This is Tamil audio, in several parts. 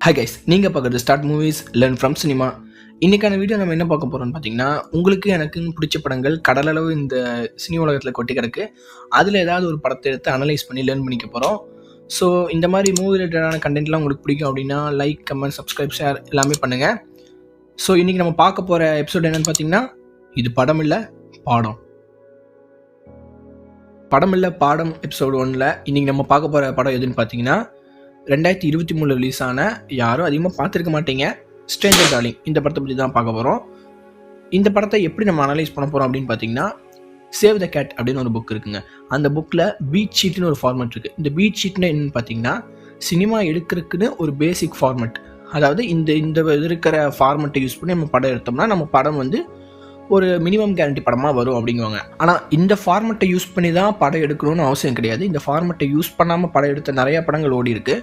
ஹாய் கைஸ், நீங்கள் பார்க்குறது start movies learn from cinema. இன்றைக்கான வீடியோ நம்ம என்ன பார்க்க போகிறோம்னு பார்த்தீங்கன்னா, உங்களுக்கு எனக்குன்னு பிடிச்ச படங்கள் கடலளவு இந்த சினி உலகத்தில் கொட்டி கிடக்கு. அதில் ஏதாவது ஒரு படத்தை எடுத்து அனலைஸ் பண்ணி லேர்ன் பண்ணிக்க போகிறோம். ஸோ இந்த மாதிரி மூவி ரிலேட்டடான கண்டென்ட்லாம் உங்களுக்கு பிடிக்கும் அப்படின்னா லைக், கமெண்ட், சப்ஸ்கிரைப், ஷேர் எல்லாமே பண்ணுங்கள். ஸோ இன்றைக்கி நம்ம பார்க்க போகிற எபிசோட் என்னென்னு பார்த்தீங்கன்னா, இது படம் இல்லை பாடம். படம் இல்லை பாடம் எபிசோட் 1ல் இன்றைக்கி நம்ம பார்க்க போகிற படம் எதுன்னு பார்த்தீங்கன்னா, 2023 ரிலீஸ் ஆன, யாரும் அதிகமாக பார்த்துருக்க மாட்டீங்க, ஸ்ட்ரேஞ்சர் டார்லிங். இந்த படத்தை பற்றி தான் பார்க்க போகிறோம். இந்த படத்தை எப்படி நம்ம அனலைஸ் பண்ண போகிறோம் அப்படின்னு பார்த்தீங்கன்னா, சேவ் த கேட் அப்படின்னு ஒரு புக் இருக்குங்க. அந்த புக்கில் பீட் ஷீட்னு ஒரு ஃபார்மெட் இருக்குது. இந்த பீட் ஷீட்னு என்னென்னு பார்த்தீங்கன்னா, சினிமா எடுக்கிறதுக்குன்னு ஒரு பேசிக் ஃபார்மெட். அதாவது இந்த இருக்கிற ஃபார்மெட்டை யூஸ் பண்ணி நம்ம படம் எடுத்தோம்னா நம்ம படம் வந்து ஒரு மினிமம் கேரண்டி படமாக வரும் அப்படிங்குவாங்க. ஆனால் இந்த ஃபார்மெட்டை யூஸ் பண்ணி தான் படம் எடுக்கணும்னு அவசியம் கிடையாது. இந்த ஃபார்மெட்டை யூஸ் பண்ணாமல் படம் எடுத்த நிறையா படங்கள் ஓடி இருக்கு.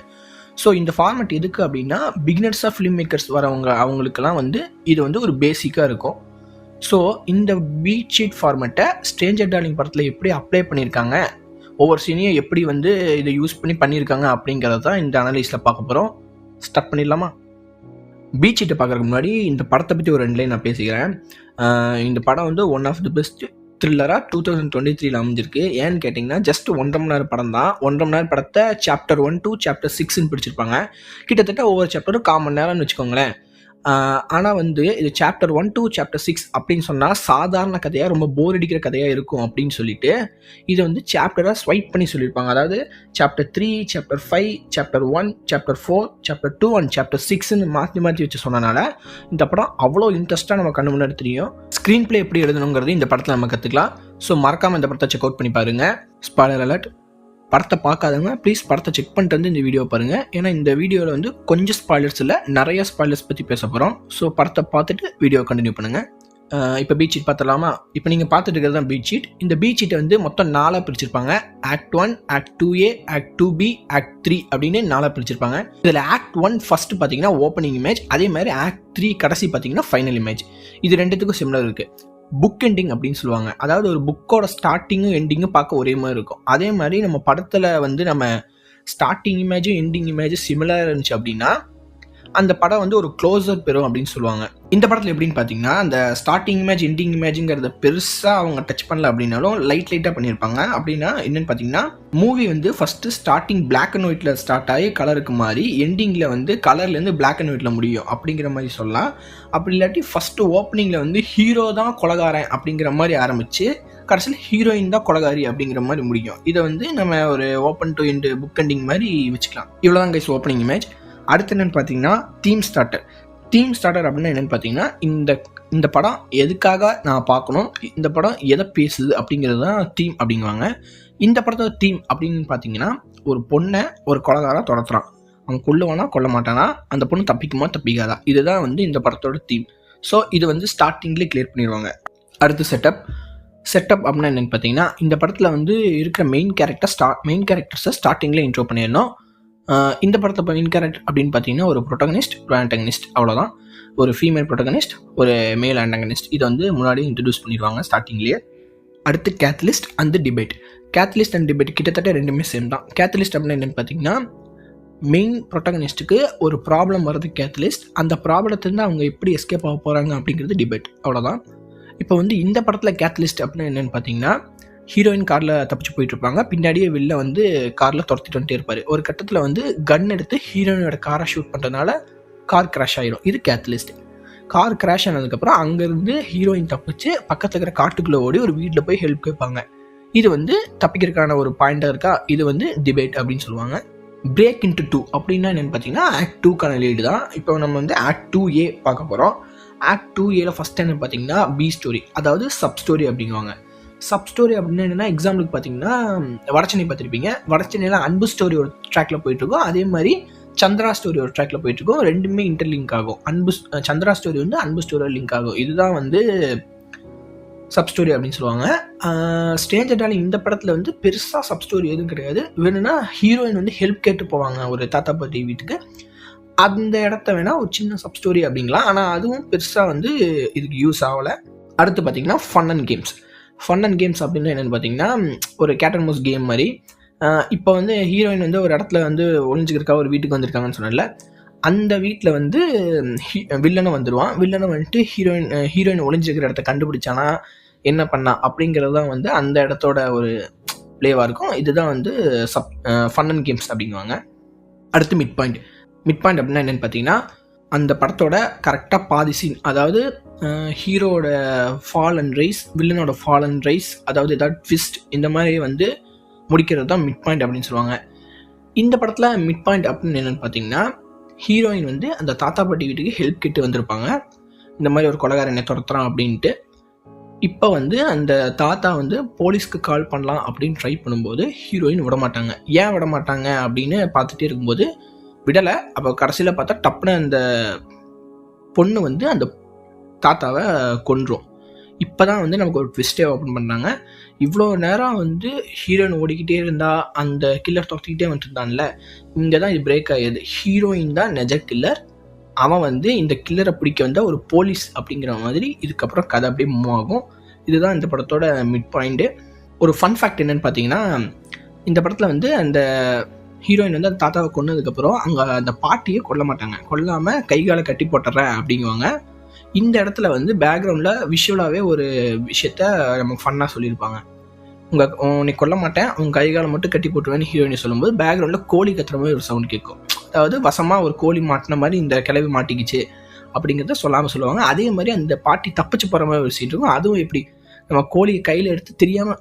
ஸோ இந்த ஃபார்மெட் எதுக்கு அப்படின்னா, பிகினர்ஸ் ஆஃப் ஃபிலிம் மேக்கர்ஸ் வரவங்க அவங்களுக்கெல்லாம் வந்து இது வந்து ஒரு பேசிக்காக இருக்கும். ஸோ இந்த பீட் ஷீட் ஃபார்மெட்டை ஸ்ட்ரேஞ்சர் டார்லிங் படத்தில் எப்படி அப்ளை பண்ணியிருக்காங்க, ஒவ்வொரு சீனையும் எப்படி வந்து இதை யூஸ் பண்ணியிருக்காங்க அப்படிங்கிறத தான் இந்த அனலைஸில் பார்க்க போகிறோம். ஸ்டார்ட் பண்ணிடலாமா? பீட் ஷீட்டை பார்க்குறதுக்கு முன்னாடி இந்த படத்தை பற்றி ஒரு 2 லைன் நான் பேசிக்கிறேன். இந்த படம் வந்து ஒன் ஆஃப் தி பெஸ்ட் த்ரில்லராக 2023 அமைஞ்சிருக்கு. ஏன்னு கேட்டிங்கன்னா, ஜஸ்ட் 1.5 மணி நேரம் படம் தான். 1.5 மணி நேரம் படத்தை சாப்டர் 1 to சாப்டர் 6ன்னு பிடிச்சிருப்பாங்க. கிட்டத்தட்ட ஒவ்வொரு சாப்டரும் 1/4 மணி நேரம்னு வச்சுக்கோங்களேன். ஆனால் வந்து இது சாப்டர் 1 to சாப்டர் 6 அப்படின்னு சொன்னால் சாதாரண கதையாக, ரொம்ப போர் அடிக்கிற கதையாக இருக்கும் அப்படின்னு சொல்லிட்டு இதை வந்து சாப்டராக ஸ்வைப் பண்ணி சொல்லியிருப்பாங்க. அதாவது chapter 3, chapter 5, chapter 1, chapter 4, chapter 2 and chapter 6ன்னு மாற்றி வச்சு சொன்னனால இந்த படம் அவ்வளோ இன்ட்ரெஸ்ட்டாக நம்ம கண்ணு முன்னாடி தெரியும். ஸ்க்ரீன் பிளே எப்படி எழுதணுங்கிறது இந்த படத்தில் நம்ம கற்றுக்கலாம். ஸோ மறக்காமல் இந்த படத்தை செக் அவுட் பண்ணி பாருங்கள். Spoiler alert. படத்தை பார்க்காதவங்க ப்ளீஸ் படத்தை செக் பண்ணிட்டு வந்து இந்த வீடியோ பாருங்கள். ஏன்னா இந்த வீடியோவில் வந்து கொஞ்சம் ஸ்பாய்லர்ஸ் இல்லை, நிறைய ஸ்பாய்லர்ஸ் பற்றி பேச போகிறோம். ஸோ படத்தை பார்த்துட்டு வீடியோ கண்டினியூ பண்ணுங்கள். இப்போ பீட் ஷீட் பார்த்துடலாமா? இப்போ நீங்கள் பார்த்துட்டு இருக்கிறது தான் பீட் ஷீட். இந்த பீட் ஷீட்டை வந்து மொத்தம் 4 பிரிச்சிருப்பாங்க. Act 1, act 2A, act 2B, act 3 அப்படின்னு 4 பிரிச்சிருப்பாங்க. இதில் ஆக்ட் 1 ஃபர்ஸ்ட் பார்த்தீங்கன்னா ஓப்பனிங் இமேஜ், அதே மாதிரி ஆக்ட் 3 கடைசி பார்த்தீங்கன்னா ஃபைனல் இமேஜ். இது ரெண்டுத்துக்கும் சிமிலர் இருக்குது. புக் எண்டிங் அப்படின்னு சொல்லுவாங்க. அதாவது ஒரு புக்கோட ஸ்டார்டிங்கும் எண்டிங்கும் பார்க்க ஒரே மாதிரி இருக்கும். அதே மாதிரி நம்ம படத்தில் வந்து நம்ம ஸ்டார்டிங் இமேஜும் எண்டிங் இமேஜும் சிமிலராக இருந்துச்சு அப்படின்னா அந்த படம் வந்து ஒரு க்ளோஸர் பெறும் அப்படின்னு சொல்லுவாங்க. இந்த படத்தில் எப்படின்னு பார்த்தீங்கன்னா, அந்த ஸ்டார்டிங் இமேஜ் எண்டிங் இமேஜுங்கிறத பெருசாக அவங்க டச் பண்ணல அப்படின்னாலும் லைட்டாக பண்ணியிருப்பாங்க. அப்படின்னா என்னென்னு பார்த்தீங்கன்னா, மூவி வந்து ஃபஸ்ட்டு ஸ்டார்டிங் பிளாக் அண்ட் ஒயிட்டில் ஸ்டார்ட் ஆகி கலருக்கு மாறி எண்டிங்கில் வந்து கலர்லேருந்து பிளாக் அண்ட் ஒயிட்டில் முடியும் அப்படிங்கிற மாதிரி சொல்லலாம். அப்படி இல்லாட்டி ஃபஸ்ட்டு ஓப்பனிங்கில் வந்து ஹீரோ தான் கொலகாரன் அப்படிங்கிற மாதிரி ஆரம்பித்து கடைசியில் ஹீரோயின் தான் கொலகாரி அப்படிங்கிற மாதிரி முடியும். இதை வந்து நம்ம ஒரு open to end book ending மாதிரி வச்சுக்கலாம். இவ்வளோதான் கைஸ் ஓப்பனிங் இமேஜ். அடுத்து என்னென்னு பார்த்தீங்கன்னா, தீம் ஸ்டார்டர். தீம் ஸ்டார்டர் அப்படின்னா என்னென்னு பார்த்தீங்கன்னா, இந்த படம் எதுக்காக நான் பார்க்கணும், இந்த படம் எதை பேசுது அப்படிங்கிறது தான் தீம் அப்படிங்குவாங்க. இந்த படத்தோட தீம் அப்படின்னு பார்த்தீங்கன்னா, ஒரு பொண்ணை ஒரு கொலைகாரன் துரத்துறான். அவன் கொல்லுவானா கொல்ல மாட்டானா, அந்த பொண்ணு தப்பிக்குமா தப்பிக்காதா, இதுதான் வந்து இந்த படத்தோட தீம். ஸோ இது வந்து ஸ்டார்டிங்லேயே கிளியர் பண்ணிடுவாங்க. அடுத்து செட்டப் அப்படின்னா என்னென்னு பார்த்தீங்கன்னா, இந்த படத்தில் வந்து இருக்கிற மெயின் கேரக்டர்ஸை ஸ்டார்டிங்கில் இன்ட்ரோ பண்ணிடணும். இந்த படத்தை மெயின் கேரக்டர் அப்படின்னு பார்த்தீங்கன்னா, ஒரு ப்ரொட்டகனிஸ்ட், ஒரு ஆன்டகனிஸ்ட், அவ்வளோதான். ஒரு ஃபீமேல் ப்ரொட்டகனிஸ்ட், ஒரு மேல் ஆன்டகனிஸ்ட். இதை வந்து முன்னாடி இன்ட்ரடியூஸ் பண்ணிடுவாங்க ஸ்டார்டிங்லேயே. அடுத்து கேத்தலிஸ்ட் அண்ட் டிபேட். கேத்தலிஸ்ட் அண்ட் டிபேட் கிட்டத்தட்ட ரெண்டுமே சேம் தான். கேத்தலிஸ்ட் அப்படின்னா என்னென்னு பார்த்தீங்கன்னா, மெயின் ப்ரொட்டகனிஸ்ட்டுக்கு ஒரு ப்ராப்ளம் வர்றது கேத்தலிஸ்ட், அந்த ப்ராப்ளத்துலேருந்து அவங்க எப்படி எஸ்கேப் ஆக போகிறாங்க அப்படிங்கிறது டிபேட், அவ்வளோதான். இப்போ வந்து இந்த படத்தில் கேத்தலிஸ்ட் அப்படின்னா என்னென்னு பார்த்தீங்கன்னா, ஹீரோயின் காரில் தப்பிச்சு போயிட்டுருப்பாங்க. பின்னாடியே வெளில வந்து காரில் துரத்திட்டு வந்துட்டே இருப்பார். ஒரு கட்டத்தில் வந்து கன் எடுத்து ஹீரோயினோட காரை ஷூட் பண்ணுறதுனால கார் கிராஷ் ஆகிடும். இது கேத்தலிஸ்ட். கார் கிராஷ் ஆனதுக்கப்புறம் அங்கேருந்து ஹீரோயின் தப்பிச்சு பக்கத்தில் இருக்கிற காட்டுக்குள்ளே ஓடி ஒரு வீட்டில் போய் ஹெல்ப் கேட்பாங்க. இது வந்து தப்பிக்கிறதுக்கான ஒரு பாயிண்டாக இருக்கா. இது வந்து டிபேட் அப்படின்னு சொல்லுவாங்க. பிரேக் இன்டு 2 அப்படின்னா என்னென்னு பார்த்தீங்கன்னா, ஆக்ட் 2க்கான லீடு தான். இப்போ நம்ம வந்து ஆக்ட் 2A பார்க்க போகிறோம். ஆக்ட் 2Aல ஃபஸ்ட் என்ன பார்த்தீங்கன்னா, பி ஸ்டோரி, அதாவது சப் ஸ்டோரி அப்படிங்குவாங்க. சப் ஸ்டோரி அப்படின்னா என்னென்னா, எக்ஸாம்பிளுக்கு பார்த்தீங்கன்னா, வடச்சென்னை பார்த்துருப்பீங்க. வடச்சென்னையில் அன்பு ஸ்டோரி ஒரு ட்ராக்கில் போயிட்டுருக்கோம், அதே மாதிரி சந்திரா ஸ்டோரி ஒரு ட்ராக்கில் போயிட்டுருக்கோம். ரெண்டுமே இன்டர்லிங்க் ஆகும். சந்திரா ஸ்டோரி வந்து அன்பு ஸ்டோரியோட லிங்க் ஆகும். இதுதான் வந்து சப் ஸ்டோரி அப்படின்னு சொல்லுவாங்க. ஸ்ட்ரேஞ்சர் டார்லிங் இந்த படத்தில் வந்து பெருசாக சப் ஸ்டோரி எதுவும் கிடையாது. வேணும்னா ஹீரோயின் வந்து ஹெல்ப் கேட்டு போவாங்க ஒரு தாத்தா பாட்டி வீட்டுக்கு. அந்த இடத்த வேணால் ஒரு சின்ன சப் ஸ்டோரி அப்படிங்கலாம். ஆனால் அதுவும் பெருசாக வந்து இதுக்கு யூஸ் ஆகலை. அடுத்து பார்த்தீங்கன்னா, ஃபன் அண்ட் கேம்ஸ் அப்படின்னா என்னென்னு பார்த்தீங்கன்னா, ஒரு கேட் அண்ட் மவுஸ் கேம் மாதிரி. இப்போ வந்து ஹீரோயின் வந்து ஒரு இடத்துல வந்து ஒளிஞ்சுக்கிறதுக்காக ஒரு வீட்டுக்கு வந்திருக்காங்கன்னு சொன்னல, அந்த வீட்டில் வந்து வில்லனும் வந்துடுவான். வில்லனும் வந்துட்டு ஹீரோயின் ஒளிஞ்சிருக்கிற இடத்த கண்டுபிடிச்சானா என்ன பண்ணா அப்படிங்கிறது தான் வந்து அந்த இடத்தோட ஒரு பிளேவாக இருக்கும். இதுதான் வந்து ஃபன் அண்ட் கேம்ஸ் அப்படிங்குவாங்க. அடுத்து மிட் பாயிண்ட் அப்படின்னா என்னென்னு பார்த்தீங்கன்னா, அந்த படத்தோட கரெக்டாக பாதி சீன், அதாவது ஹீரோட ஃபால் அண்ட் ரைஸ், வில்லனோட ஃபால் அண்ட் ரைஸ், அதாவது ஏதாவது ட்விஸ்ட் இந்த மாதிரி வந்து முடிக்கிறது தான் மிட் பாயிண்ட் அப்படின்னு சொல்லுவாங்க. இந்த படத்தில் மிட் பாயிண்ட் அப்படின்னு என்னென்னு பார்த்தீங்கன்னா, ஹீரோயின் வந்து அந்த தாத்தா பாட்டி வீட்டுக்கு ஹெல்ப் கேட்டு வந்திருப்பாங்க. இந்த மாதிரி ஒரு கொலைகாரன் என்னை துரத்துறான் அப்படின்ட்டு. இப்போ வந்து அந்த தாத்தா வந்து போலீஸ்க்கு கால் பண்ணலாம் அப்படின்னு ட்ரை பண்ணும்போது ஹீரோயின் விடமாட்டாங்க. ஏன் விடமாட்டாங்க அப்படின்னு பார்த்துட்டே இருக்கும்போது விடலை. அப்போ கடைசியில் பார்த்தா டப்புன்னு அந்த பொண்ணு வந்து அந்த தாத்தாவை கொன்றும். இப்போ தான் வந்து நமக்கு ஒரு ட்விஸ்டே ஓப்பன் பண்ணாங்க. இவ்வளோ நேரம் வந்து ஹீரோயின் ஓடிக்கிட்டே இருந்தா, அந்த கில்லர் துரத்திக்கிட்டே வந்துருந்தான்ல, இங்கே தான் இது பிரேக் ஆகிடுது. ஹீரோயின் தான் நெஜ கில்லர், அவன் வந்து இந்த கில்லரை பிடிக்க வந்த ஒரு போலீஸ் அப்படிங்கிற மாதிரி இதுக்கப்புறம் கதை அப்படியே மூவ் ஆகும். இதுதான் இந்த படத்தோட மிட் பாயிண்ட்டு. ஒரு ஃபன் ஃபேக்ட் என்னென்னு பார்த்தீங்கன்னா, இந்த படத்தில் வந்து அந்த ஹீரோயின் வந்து அந்த தாத்தாவை கொன்னதுக்கப்புறம் அங்கே அந்த பாட்டியை கொல்ல மாட்டாங்க. கொல்லாமல் கைகாலை கட்டி போட்டுறேன் அப்படிங்குவாங்க. இந்த இடத்துல வந்து பேக்ரவுண்டில் விஷுவலாகவே ஒரு விஷயத்த நமக்கு ஃபன்னாக சொல்லியிருப்பாங்க. உன்னை கொல்ல மாட்டேன், உங்கள் கைகாலை மட்டும் கட்டி போட்டுருவேன்னு ஹீரோயினை சொல்லும்போது பேக்ரவுண்டில் கோழி கத்துற மாதிரி ஒரு சவுண்ட் கேட்கும். அதாவது வசமாக ஒரு கோழி மாட்டின மாதிரி இந்த கிளவி மாட்டிக்கிச்சு அப்படிங்கிறத சொல்லாமல் சொல்லுவாங்க. அதே மாதிரி அந்த பாட்டி தப்பிச்சு போகிற மாதிரி ஒரு சீன் இருக்கும். அதுவும் எப்படி நம்ம கோழியை கையில் எடுத்து தெரியாமல்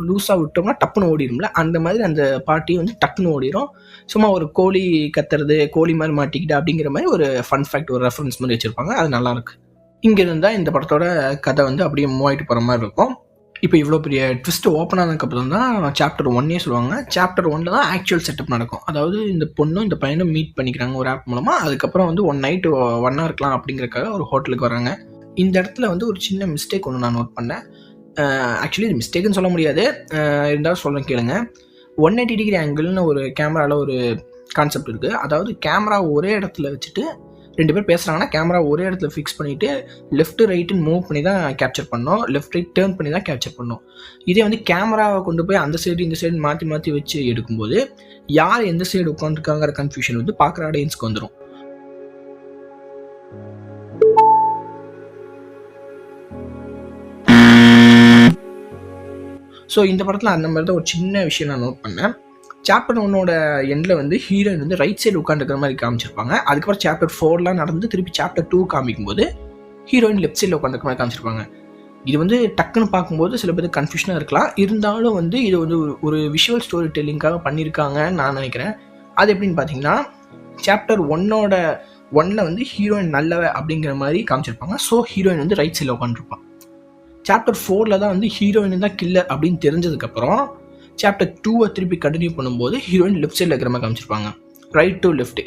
லூஸாக விட்டோம்னா டப்புன்னு ஓடிடும்ல, அந்த மாதிரி அந்த பாட்டி வந்து டக்குன்னு ஓடிடும். சும்மா ஒரு கோழி கத்துறது, கோழி மாதிரி மாட்டிக்கிட்டு அப்படிங்கிற மாதிரி ஒரு ஃபன் ஃபேக்ட், ஒரு ரெஃபரன்ஸ் மாதிரி வச்சுருப்பாங்க. அது நல்லாயிருக்கு. இங்கே இருந்தால் இந்த படத்தோட கதை வந்து அப்படியே மூவ் ஆகிட்டு போகிற மாதிரி இருக்கும். இப்போ இவ்வளோ பெரிய ட்விஸ்ட் ஓப்பன் ஆனதுக்கப்புறம் தான் சாப்டர் 1 சொல்லுவாங்க. சாப்டர் 1 தான் ஆக்சுவல் செட்டப் நடக்கும். அதாவது இந்த பொண்ணும் இந்த பையனும் மீட் பண்ணிக்கிறாங்க ஒரு ஆப் மூலமாக. அதுக்கப்புறம் வந்து ஒன் நைட்டு ஒன்றா இருக்கலாம் அப்படிங்கிறக்காக ஒரு ஹோட்டலுக்கு வராங்க. இந்த இடத்துல வந்து ஒரு சின்ன மிஸ்டேக் ஒன்று நான் நோட் பண்ணேன். ஆக்சுவலி இது மிஸ்டேக்குன்னு சொல்ல முடியாது, இருந்தாலும் சொல்ல கேளுங்க. 180 டிகிரி ஆங்கிள்னு ஒரு கேமராவில் ஒரு கான்செப்ட் இருக்குது. அதாவது கேமரா ஒரே இடத்துல வச்சுட்டு 2 பேர் பேசுகிறாங்கன்னா கேமரா ஒரே இடத்துல ஃபிக்ஸ் பண்ணிவிட்டு லெஃப்ட் ரைட்டுன்னு மூவ் பண்ணி தான் கேப்சர் பண்ணோம், லெஃப்ட் ரைட் டேர்ன் பண்ணி தான் கேப்சர் பண்ணோம். இதே வந்து கேமராவை கொண்டு போய் அந்த சைடு இந்த சைடு மாற்றி மாற்றி வச்சு எடுக்கும்போது யார் எந்த சைடு உட்காந்துருக்காங்கிற கன்ஃபியூஷன் வந்து பார்க்குற ஆடியன்ஸ்க்கு வந்துடும். ஸோ இந்த படத்தில் அந்த மாதிரி தான் ஒரு சின்ன விஷயம் நான் நோட் பண்ணேன். சாப்டர் 1 எண்டில் வந்து ஹீரோயின் வந்து ரைட் சைடு உட்காந்துருக்கிற மாதிரி காமிச்சிருப்பாங்க. அதுக்கப்புறம் சாப்டர் 4 நடந்து திருப்பி சாப்டர் 2 காமிக்கும்போது ஹீரோயின் லெஃப்ட் சைடில் உட்காந்துருக்க மாதிரி காமிச்சிருப்பாங்க. இது வந்து டக்குன்னு பார்க்கும்போது சில பேருக்கு கன்ஃபியூஷனாக இருக்கலாம். இருந்தாலும் வந்து இது வந்து ஒரு விஷுவல் ஸ்டோரி டெல்லிங்காக பண்ணியிருக்காங்கன்னு நான் நினைக்கிறேன். அது எப்படின்னு பார்த்தீங்கன்னா, சாப்டர் 1 வந்து ஹீரோயின் நல்லவ அப்படிங்கிற மாதிரி காமிச்சிருப்பாங்க. ஸோ ஹீரோயின் வந்து ரைட் சைடில் உட்காந்துருப்பான். சாப்டர் 4 தான் வந்து ஹீரோயின் தான் கில்லர் அப்படின்னு தெரிஞ்சதுக்கப்புறம் சாப்டர் 2 திருப்பி கண்டினியூ பண்ணும்போது ஹீரோயின் லெஃப்ட் சைடில் இருக்கிற மாதிரி காமிச்சிருப்பாங்க. ரைட் டு லெஃப்ட்,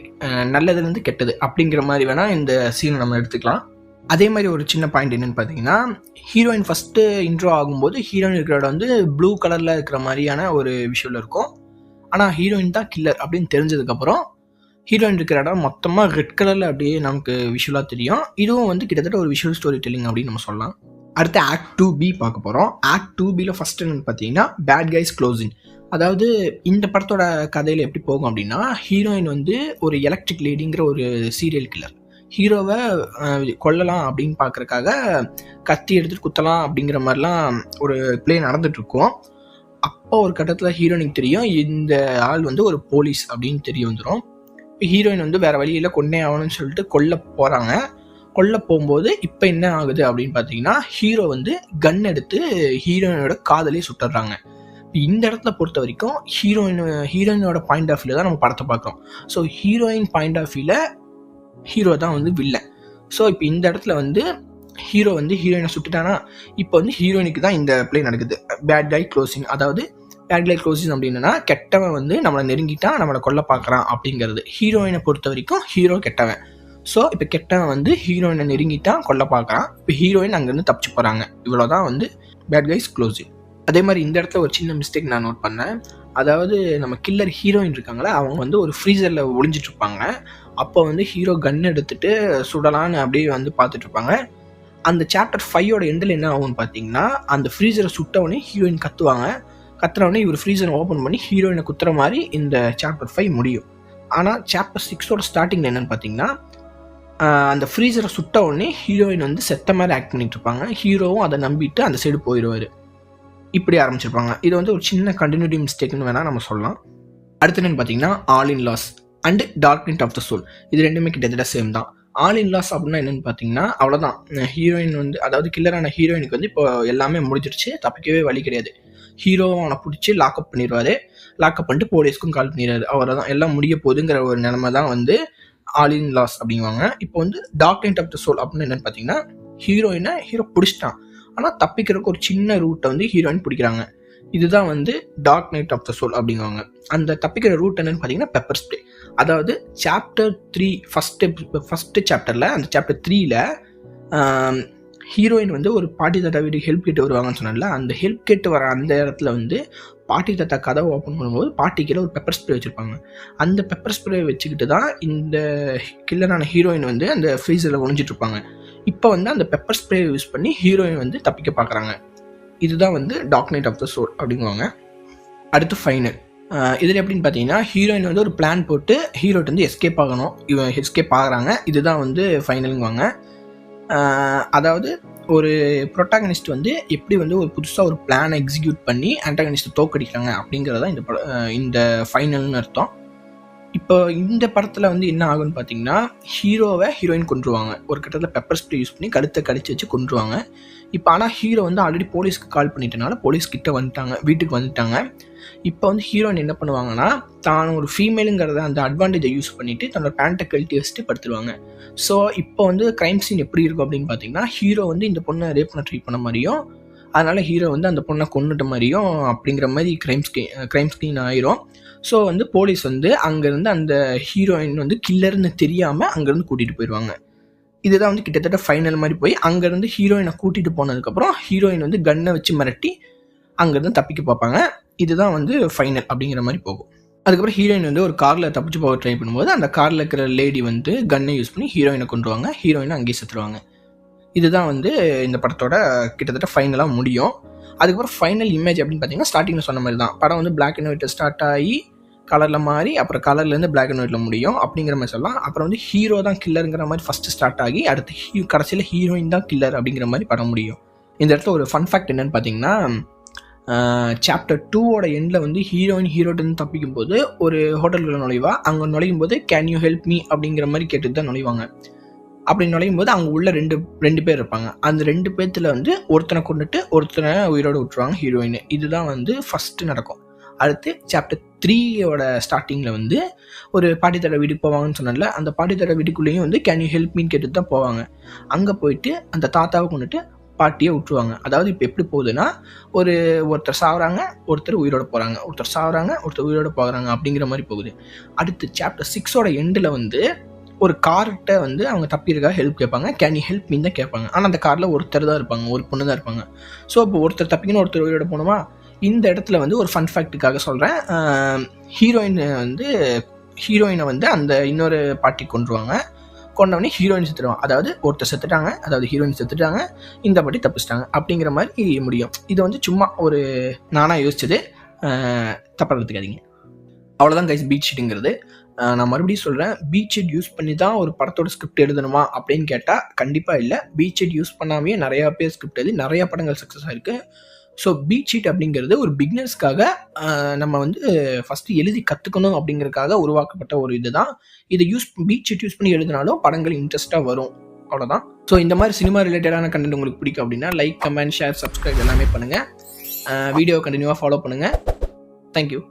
நல்லதுலேருந்து கெட்டது அப்படிங்கிற மாதிரி வேணால் இந்த சீனை நம்ம எடுத்துக்கலாம். அதே மாதிரி ஒரு சின்ன பாயிண்ட் என்னென்னு பார்த்தீங்கன்னா, ஹீரோயின் ஃபஸ்ட்டு இன்ட்ரோ ஆகும்போது ஹீரோயின் இருக்கிற இடம் வந்து ப்ளூ கலரில் இருக்கிற மாதிரியான ஒரு விஷுவல் இருக்கும். ஆனால் ஹீரோயின் தான் கில்லர் அப்படின்னு தெரிஞ்சதுக்கப்புறம் ஹீரோயின் இருக்கிற இடம் மொத்தமாக ரெட் கலரில் அப்படியே நமக்கு விஷுவலாக தெரியும். இதுவும் வந்து கிட்டத்தட்ட ஒரு விஷுவல் ஸ்டோரி டெல்லிங் அப்படின்னு நம்ம சொல்லலாம். அடுத்து ஆக்ட் 2B பார்க்க போகிறோம். ஆக்ட் 2Bல ஃபஸ்ட் என்னென்னு பார்த்தீங்கன்னா, பேட் கைஸ் க்ளோசிங். அதாவது இந்த படத்தோட கதையில் எப்படி போகும் அப்படின்னா, ஹீரோயின் வந்து ஒரு எலக்ட்ரிக் லேடிங்கிற ஒரு சீரியல் கில்லர். ஹீரோவை கொல்லலாம் அப்படின்னு பார்க்குறக்காக கத்தி எடுத்துகிட்டு குத்தலாம் அப்படிங்கிற மாதிரிலாம் ஒரு பிளே நடந்துகிட்ருக்கோம். அப்போ ஒரு கட்டத்தில் ஹீரோயினுக்கு தெரியும் இந்த ஆள் வந்து ஒரு போலீஸ் அப்படின்னு தெரிய வந்துடும். ஹீரோயின் வந்து வேறு வழியில் கொன்னே ஆகணும்னு சொல்லிட்டு கொல்ல போகும்போது இப்போ என்ன ஆகுது அப்படின்னு பார்த்தீங்கன்னா, ஹீரோ வந்து கன் எடுத்து ஹீரோயினோட காதலே சுட்டுறாங்க. இந்த இடத்துல பொறுத்த வரைக்கும் ஹீரோயினோட பாயிண்ட் ஆஃப் வியூல தான் நம்ம படத்தை பார்க்குறோம். ஸோ ஹீரோயின் பாயிண்ட் ஆஃப் வியூல ஹீரோ தான் வந்து வில்லன். ஸோ இப்போ இந்த இடத்துல வந்து ஹீரோ வந்து ஹீரோயினை சுட்டுட்டானா, இப்போ வந்து ஹீரோயினுக்கு தான் இந்த பிளே நடக்குது. Bad guy closing. அதாவது பேட் கை க்ளோசிங் அப்படின்னா, கெட்டவன் வந்து நம்மளை நெருங்கிட்டான், நம்மளை கொல்ல பார்க்குறான் அப்படிங்கிறது. ஹீரோயினை பொறுத்த வரைக்கும் ஹீரோ கெட்டவன். ஸோ இப்போ கெட்டவன் வந்து ஹீரோயினை நெருங்கிட்டான், கொல்ல பார்க்குறான். இப்போ ஹீரோயின் அங்கேருந்து தப்பிச்சு போகிறாங்க. இவ்வளோதான் வந்து பேட் கைஸ் க்ளோசிங். அதே மாதிரி இந்த இடத்துல ஒரு சின்ன மிஸ்டேக் நான் நோட் பண்ணேன். அதாவது நம்ம கில்லர் ஹீரோயின் இருக்காங்களே, அவங்க வந்து ஒரு ஃப்ரீசரில் ஒளிஞ்சிட்ருப்பாங்க. அப்போ வந்து ஹீரோ கன் எடுத்துகிட்டு சுடலான்னு அப்படியே வந்து பார்த்துட்ருப்பாங்க. அந்த சாப்டர் 5 எண்டில் என்ன ஆகும்னு பார்த்தீங்கன்னா, அந்த ஃப்ரீசரை சுட்டவொடனே ஹீரோயின் கத்துறவொடனே இவர் ஃப்ரீசரை ஓப்பன் பண்ணி ஹீரோயினை குத்துற மாதிரி இந்த சாப்டர் 5 முடியும். ஆனால் சாப்டர் 6ஓட ஸ்டார்டிங்கில் என்னென்னு பார்த்தீங்கன்னா அந்த ஃப்ரீசரை சுட்ட உடனே ஹீரோயின் வந்து செத்த மாதிரி ஆக்ட் பண்ணிட்டு இருப்பாங்க. ஹீரோவும் அதை நம்பிட்டு அந்த சைடு போயிடுவார். இப்படி ஆரம்பிச்சிருப்பாங்க. இது வந்து ஒரு சின்ன கண்டினியூட்டி மிஸ்டேக்னு வேணால் நம்ம சொல்லலாம். அடுத்து என்னென்னு பார்த்தீங்கன்னா all in loss and dark night of the soul. இது ரெண்டுமே கிட்டத்தட்ட சேம் தான். ஆல் இன் லாஸ் அப்படின்னா என்னென்னு பார்த்தீங்கன்னா அவ்வளோதான். ஹீரோயின் வந்து அதாவது கில்லரான ஹீரோயினுக்கு வந்து இப்போ எல்லாமே முடிஞ்சிருச்சு, தப்பிக்கவே வழி கிடையாது. ஹீரோ அவனை பிடிச்சி லாக்அப் பண்ணிடுவார். லாக்அப் பண்ணிட்டு போலீஸ்க்கும் கால் பண்ணிடுறாரு. அவரை தான் எல்லாம் முடிய போகுதுங்கிற ஒரு நிலைமை தான் வந்து ஆல் இன் லாஸ் அப்படிங்குவாங்க. இப்போ வந்து dark night of the soul அப்படின்னு என்னென்னு பார்த்தீங்கன்னா ஹீரோ பிடிச்சிட்டான், ஆனால் தப்பிக்கிறதுக்கு ஒரு சின்ன ரூட்டை வந்து ஹீரோயின் பிடிக்கிறாங்க. இதுதான் வந்து dark night of the soul அப்படிங்குவாங்க. அந்த தப்பிக்கிற ரூட் என்னன்னு பார்த்தீங்கன்னா பெப்பர் ஸ்ப்ரே. அதாவது சாப்டர் 3 ஃபஸ்ட்டு சாப்டரில் அந்த சாப்டர் 3ல் ஹீரோயின் வந்து ஒரு பாட்டி தாத்தா வீட்டுக்கு ஹெல்ப் கேட்டு வருவாங்கன்னு சொன்னால, அந்த ஹெல்ப் கேட்டு வர அந்த இடத்துல வந்து பாட்டி தாத்தா கதவை ஓப்பன் பண்ணும்போது பாட்டிக்கில் ஒரு பெப்பர் ஸ்ப்ரே வச்சுருப்பாங்க. அந்த பெப்பர் ஸ்ப்ரே வச்சுக்கிட்டு தான் இந்த கில்லரான ஹீரோயின் வந்து அந்த ஃப்ரீசரில் ஒழிஞ்சிட்ருப்பாங்க. இப்போ வந்து அந்த பெப்பர் ஸ்ப்ரே யூஸ் பண்ணி ஹீரோயின் வந்து தப்பிக்க பார்க்குறாங்க. இதுதான் வந்து dark night of the soul அப்படிங்குவாங்க. அடுத்து ஃபைனல். இதில் எப்படின்னு பார்த்தீங்கன்னா ஹீரோயின் வந்து ஒரு பிளான் போட்டு ஹீரோட்டு வந்து எஸ்கேப் ஆகணும். இவன் எஸ்கேப் ஆகுறாங்க. இதுதான் வந்து ஃபைனலுங்குவாங்க. அதாவது ஒரு ப்ரொட்டாகனிஸ்ட் வந்து எப்படி வந்து ஒரு புதுசாக ஒரு பிளானை எக்ஸிக்யூட் பண்ணி ஆன்டாகனிஸ்ட்டை தோக்கடிக்கிறாங்க அப்படிங்கிறதான் இந்த ஃபைனல்னு அர்த்தம். இப்போ இந்த படத்தில் வந்து என்ன ஆகுன்னு பார்த்தீங்கன்னா ஹீரோவை ஹீரோயின் கொன்றுவாங்க. ஒரு கட்டத்தில் பெப்பர் ஸ்ப்ரே யூஸ் பண்ணி கழுத்தை கடிச்சு வச்சு கொன்றுவாங்க. இப்போ ஆனால் ஹீரோ வந்து ஆல்ரெடி போலீஸ்க்கு கால் பண்ணிட்டனால போலீஸ் கிட்ட வந்துட்டாங்க, வீட்டுக்கு வந்துட்டாங்க. இப்போ வந்து ஹீரோயின் என்ன பண்ணுவாங்கன்னா தான் ஒரு ஃபீமேலுங்கிறத அந்த அட்வான்டேஜை யூஸ் பண்ணிவிட்டு தன்னோட பேண்ட்டை கழட்டி வச்சுட்டு படுத்துருவாங்க. ஸோ இப்போ வந்து க்ரைம் சீன் எப்படி இருக்கும் அப்படின்னு பார்த்தீங்கன்னா ஹீரோ வந்து இந்த பொண்ணை ரேப் பண்ண ட்ரீட் பண்ண மாதிரியும், அதனால் ஹீரோ வந்து அந்த பொண்ணை கொன்னுட்ட மாதிரியும் அப்படிங்கிற மாதிரி க்ரைம் ஸ்க்ரீன் ஆயிரும். ஸோ வந்து போலீஸ் வந்து அங்கேருந்து அந்த ஹீரோயின் வந்து கில்லர்னு தெரியாமல் அங்கேருந்து கூட்டிகிட்டு போயிடுவாங்க. இதுதான் வந்து கிட்டத்தட்ட ஃபைனல் மாதிரி போய் அங்கேருந்து ஹீரோயினை கூட்டிகிட்டு போனதுக்கப்புறம் ஹீரோயின் வந்து கன்னை வச்சு மிரட்டி அங்கேருந்து தப்பிக்க பார்ப்பாங்க. இதுதான் வந்து ஃபைனல் அப்படிங்கிற மாதிரி போகும். அதுக்கப்புறம் ஹீரோயின் வந்து ஒரு காரில் தப்பிச்சு போக ட்ரை பண்ணும்போது அந்த காரில் இருக்கிற லேடி வந்து கன்னை யூஸ் பண்ணி ஹீரோயினை கொண்டுருவாங்க. ஹீரோயினை அங்கேயே செத்துருவாங்க. இதுதான் வந்து இந்த படத்தோட கிட்டத்தட்ட ஃபைனலாக முடியும். அதுக்கப்புறம் ஃபைனல் இமேஜ் அப்படின்னு பார்த்தீங்கன்னா ஸ்டார்டிங்கில் சொன்ன மாதிரி தான். படம் வந்து பிளாக் அண்ட் ஒயிட் ஸ்டார்ட் ஆகி கலரில் மாறி அப்புறம் கலர்லேருந்து பிளாக் அண்ட் ஒயிட்டில் முடியும் அப்படிங்கிற மாதிரி சொல்லலாம். அப்புறம் வந்து ஹீரோ தான் கில்லருங்கிற மாதிரி ஃபஸ்ட்டு ஸ்டார்ட் ஆகி அடுத்து கடைசியில் ஹீரோயின் தான் கில்லர் அப்படிங்கிற மாதிரி படம் முடியும். இந்த இடத்துல ஒரு ஃபன் ஃபேக்ட் என்னென்னு பார்த்தீங்கன்னா சாப்டர் 2ஓட எண்டில் வந்து ஹீரோட்டு தப்பிக்கும் போது ஒரு ஹோட்டலுக்குள்ள நுழைவா. அங்கே நுழையும் போது கேன் யூ ஹெல்ப் மீ அப்படிங்கிற மாதிரி கேட்டுட்டு தான் நுழைவாங்க. அப்படி நுழையும் போது அவங்க உள்ள ரெண்டு பேர் இருப்பாங்க. அந்த 2 பேர்த்துல வந்து ஒருத்தனை கொண்டுட்டு ஒருத்தனை உயிரோடு விட்டுருவாங்க ஹீரோயின். இதுதான் வந்து ஃபஸ்ட்டு நடக்கும். அடுத்து சாப்டர் 3ஓட ஸ்டார்டிங்கில் வந்து ஒரு பாட்டி தாத்தா வீட்டுக்கு போவாங்கன்னு சொன்னால, அந்த பாட்டி தாத்தா வீட்டுக்குள்ளேயும் வந்து கேன் யூ ஹெல்ப் மீன்னு கேட்டுட்டு தான் போவாங்க. அங்கே போயிட்டு அந்த தாத்தாவை கொண்டுட்டு பாட்டியை விட்டுருவாங்க. அதாவது இப்போ எப்படி போகுதுன்னா ஒருத்தர் சாகுறாங்க, ஒருத்தர் உயிரோடு போகிறாங்க, ஒருத்தர் சாகுறாங்க, ஒருத்தர் உயிரோடு போகிறாங்க அப்படிங்கிற மாதிரி போகுது. அடுத்து சாப்டர் 6ஓட எண்டில் வந்து ஒரு கார்கிட்ட வந்து அவங்க தப்பியிருக்கா ஹெல்ப் கேட்பாங்க. கேன் யூ ஹெல்ப் மீன் தான் கேட்பாங்க. ஆனால் அந்த காரில் ஒருத்தர் தான் இருப்பாங்க, ஒரு பொண்ணு தான் இருப்பாங்க. ஸோ இப்போ ஒருத்தர் தப்பிக்கணும், ஒருத்தர் உயிரோட போகணுமா. இந்த இடத்துல வந்து ஒரு ஃபன் ஃபேக்ட்டுக்காக சொல்கிறேன். ஹீரோயினை வந்து அந்த இன்னொரு பாட்டி கொண்டுருவாங்க. கொண்டவனே ஹீரோயின் செத்துடுவாங்க. அதாவது ஒருத்தர் செத்துட்டாங்க, அதாவது ஹீரோயின் செத்துட்டாங்க, இந்த பாட்டி தப்பிச்சிட்டாங்க அப்படிங்கிற மாதிரி முடியும். இது வந்து சும்மா ஒரு நானாக யோசிச்சது, தப்பாக எடுத்துக்காதீங்க. அவ்வளோதான் கைஸ் பீட் ஷீட்டுங்கிறது. நான் மறுபடியும் சொல்கிறேன், பீட் ஷீட் யூஸ் பண்ணி தான் ஒரு படத்தோட ஸ்கிரிப்ட் எழுதணுமா அப்படின்னு கேட்டால் கண்டிப்பாக இல்லை. பீட் ஷீட் யூஸ் பண்ணாமே நிறையா பேர் ஸ்கிரிப்ட் எழுதி நிறையா படங்கள் சக்ஸஸ் ஆகிருக்கு. ஸோ பீட் ஷீட் அப்படிங்கிறது ஒரு பிகினர்ஸ்க்காக நம்ம வந்து ஃபஸ்ட்டு எழுதி கற்றுக்கணும் அப்படிங்கிறதுக்காக உருவாக்கப்பட்ட ஒரு இது தான். இதை பீட் ஷீட் யூஸ் பண்ணி எழுதினாலும் படங்கள் இன்ட்ரெஸ்ட்டாக வரும். அவ்வளோதான். ஸோ இந்த மாதிரி சினிமா ரிலேட்டடான கண்டென்ட் உங்களுக்கு பிடிக்கும் அப்படின்னா லைக், கமெண்ட், ஷேர், சப்ஸ்கிரைப் எல்லாமே பண்ணுங்கள். வீடியோ கண்டினியூவாக ஃபாலோ பண்ணுங்கள். தேங்க்யூ.